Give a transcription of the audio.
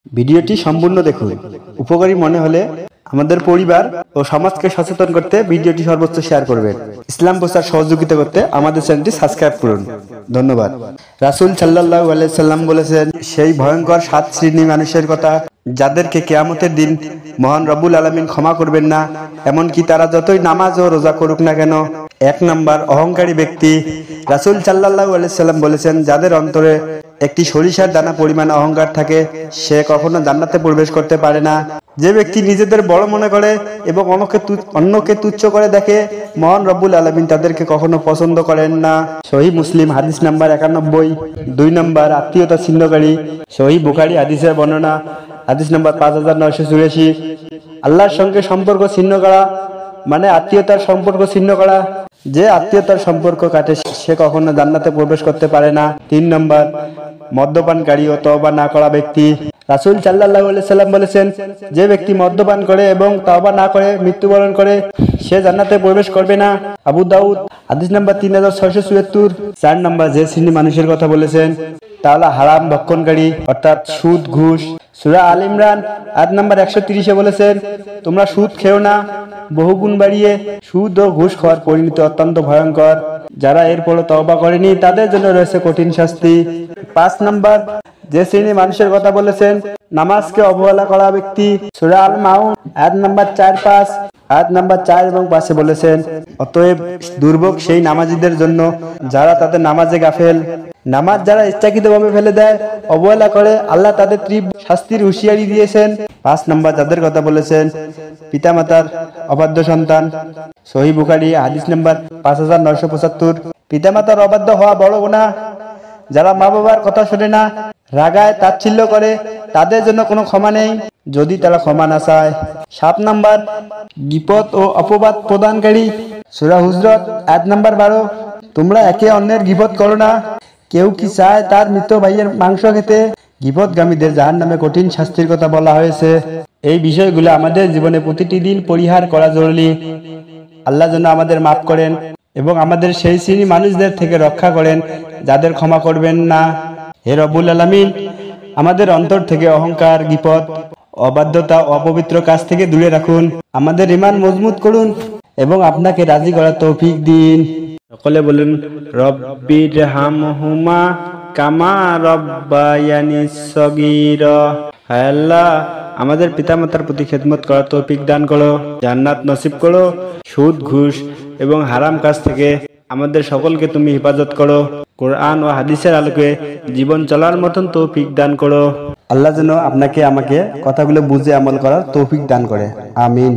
ভিডিওটি সম্পূর্ণ দেখুন। উপকারী মনে হলে আমাদের পরিবার ও সমাজকে সচেতন করতে ভিডিওটি সর্বোচ্চ শেয়ার করবেন। ইসলাম প্রচার সহযোগিতা করতে আমাদের চ্যানেলটি সাবস্ক্রাইব করুন। ধন্যবাদ। রাসূল সাল্লাল্লাহু আলাইহি সাল্লাম বলেছেন, সেই ভয়ঙ্কর 7 শ্রেণী মানুষের কথা যাদেরকে কিয়ামতের দিন মহান রব্বুল আলামিন ক্ষমা করবেন না, এমনকি তারা যতই নামাজ ও রোজা করুক না কেন। 1 নাম্বার, অহংকারী ব্যক্তি। রাসূল সাল্লাল্লাহু আলাইহি সাল্লাম বলেছেন, যাদের অন্তরে একটি সরিষার দানা পরিমাণ অহংকার থাকে, সে কখনো জান্নাতে প্রবেশ করতে পারে না। যে ব্যক্তি নিজেদের বড় মনে করে এবং অন্যকে তুচ্ছ করে দেখে, মহান রব্বুল আলামিন তাদেরকে কখনো পছন্দ করেন না। সহিহ মুসলিম হাদিস নাম্বার 91। 2 নাম্বার, আত্মীয়তা ছিন্নকারী। সহিহ বুখারী হাদিসের বর্ণনা, হাদিস নাম্বার 5984। আল্লাহর সঙ্গে সম্পর্ক ছিন্ন করা মানে আত্মীয়তার সম্পর্ক ছিন্ন করা। যে আত্মীয়তার সম্পর্ক কাটে সে কখনো জান্নাতে প্রবেশ করতে পারে না। 3 নাম্বার, মদ্যপানকারী ও তওবা না করা ব্যক্তি। রাসূল সাল্লাল্লাহু আলাইহি সাল্লাম বলেছেন, যে ব্যক্তি মদ্যপান করে এবং তওবা না করে মৃত্যুবরণ করে, সে জান্নাতে প্রবেশ করবে না। আবু দাউদ হাদিস নাম্বার 3674। 4 নাম্বার, যে শ্রেণী মানুষের কথা বলেছেন তা হলো হারাম ভক্ষণকারী, অর্থাৎ সুদ, ঘুষ। সূরা আল ইমরান আয়াত নাম্বার 130-এ বলেছেন, তোমরা সুদ খেও না, বহুগুণ বাড়িয়ে। সুদ ও ঘুষ খাওয়ার পরিণতি অত্যন্ত ভয়ঙ্কর। যারা এরপরও তওবা করেনি তাদের জন্য রয়েছে কঠিন শাস্তি। 5 নাম্বার, যে শ্রেণী মানুষের কথা বলেছেন নামাজকে অবহেলা করা ব্যক্তি। সূরা আল মাউন আয়াত নাম্বার 4-5, আয়াত নাম্বার 4 এবং 5-এ বলেছেন, অতএব দুর্ভোগ সেই নামাজীদের জন্য যারা তাদের নামাজে গাফেল। নামাজ যারা ইচ্ছাকৃতভাবে ফেলে দেয়, অবহেলা করে, আল্লাহ তাদের তীব্র শাস্তির হুঁশিয়ারি দিয়েছেন। 5 নাম্বার, যাদের কথা বলেছেন পিতামাতার অবাধ্য সন্তান। সহিহ বুখারী হাদিস নাম্বার 5975। পিতামাতার অবাধ্য হওয়া বড় গুনাহ। যারা মা বাবার কথা শোনে না, রাগায়, তাচ্ছিল্য করে, তাদের জন্য কোনো ক্ষমা নেই যদি তারা ক্ষমা না চায়। 7 নাম্বার, গীবত ও অপবাদ প্রদানকারী। সূরা হুজরাত আয়াত নাম্বার 12। তোমরা একে অন্যের গীবত করো না। কেউ কি চায় তার মৃত ভাইয়ের মাংস খেতে? গীবতগামীদের জাহান্নামে কঠিন শাস্তির কথা বলা হয়েছে। এই বিষয়গুলো আমাদের জীবনে প্রতিটি দিন পরিহার করা জরুরি। আল্লাহ যেন আমাদের মাফ করেন এবং আমাদের সেই শ্রেণী মানুষদের থেকে রক্ষা করেন যাদের ক্ষমা করবেন না। হে রব্বুল আলামিন, আমাদের অন্তর থেকে অহংকার, গীবত, অবাধ্যতা, অপবিত্র কাজ থেকে দূরে রাখুন। আমাদের ঈমান মজবুত করুন এবং আপনাকে রাজি করার তৌফিক দিন। সকলে বলুন, রব্বিরহামহুমা কামা রব্বায়ানি সগীরা। হে আল্লাহ, আমাদের পিতামাতার প্রতি খেদমত করার তৌফিক দান করো, জান্নাত নসিব করো। সুদ, ঘুষ এবং হারাম কাজ থেকে আমাদের সকলকে তুমি হেফাজত করো। কোরআন ও হাদিসের আলোকে জীবন চলার মতন তৌফিক দান করো। আল্লাহ যেন আপনাকে আমাকে কথাগুলো বুঝে আমল করার তৌফিক দান করে। আমিন।